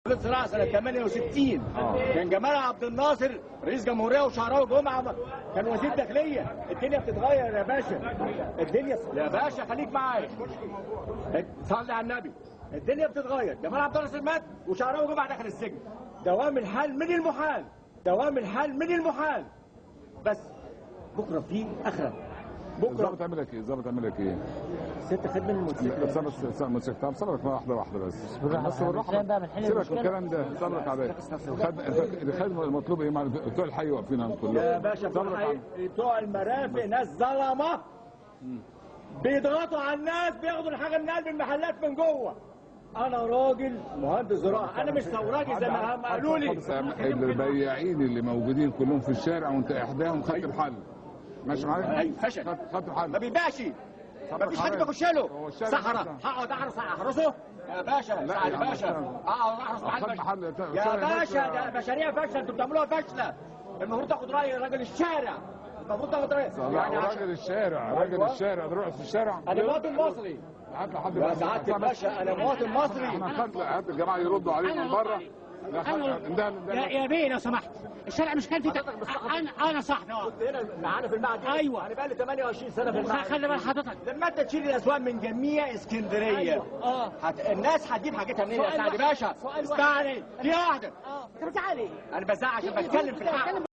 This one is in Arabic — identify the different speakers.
Speaker 1: الصراع سنة 68 كان جمال عبد الناصر رئيس جمهورية وشعراوي جمعة كان وزير داخلية. الدنيا بتتغير يا باشا، الدنيا يا باشا خليك معايا صلي على النبي. الدنيا بتتغير، جمال عبد الناصر مات وشعراوي جمعة داخل السجن. دوام الحال من المحال، دوام الحال من المحال. بس بكرة في آخرة. بكره
Speaker 2: الظابط عامل لك ايه؟ الظابط عامل لك ايه؟
Speaker 1: ست خد من الموتوسيكل.
Speaker 2: الموتوسيكل صبرك واحده واحده بس
Speaker 3: بالراحه بقى بنحل
Speaker 2: سيبك من الكلام ده، صبرك عليا. خد المطلوب ايه مع بتوع الحي واقفين كلهم
Speaker 1: يا باشا بتوع المرافق ناس ظلمه بيضغطوا على الناس، بياخدوا الحاجه من قلب المحلات من جوه. انا راجل مهندس زراعه، انا مش ثوراجي زي ما قالوا لي.
Speaker 2: البياعين اللي موجودين كلهم في الشارع وانت احداهم خدت الحل. ماشي معايا؟
Speaker 1: ايوه فشل،
Speaker 2: خدت الحل.
Speaker 1: ما بيبيعش، مفيش حد بيخش له. صحراء هقعد احرسه يا باشا. لا يا باشا اقعد احرس محل يا باشا. ده مشاريع فاشله انتوا بتعملوها فاشله. المفروض تاخد راي راجل الشارع، المفروض تاخد راي
Speaker 2: يعني راجل الشارع. راجل الشارع نروح في الشارع.
Speaker 1: انا مواطن مصري يا سعاده الباشا، انا مواطن مصري.
Speaker 2: هات الجماعه يردوا علينا من بره.
Speaker 3: يا بيه لو سمحت، الشارع مش كان في انا صاحبي
Speaker 1: كنت هنا معانا في المعهد.
Speaker 3: ايوه
Speaker 1: انا بقى لي 28 سنه في المعهد.
Speaker 3: خلي بال حضرتك
Speaker 1: لما انت تشيل الاسواق من جميع اسكندريه
Speaker 3: أيوة.
Speaker 1: الناس هتجيب حاجتها منين يا سعد باشا؟ اسمعني في واحده
Speaker 3: انت بتزعل ايه؟
Speaker 1: انا بزعق عشان بتكلم في الحق.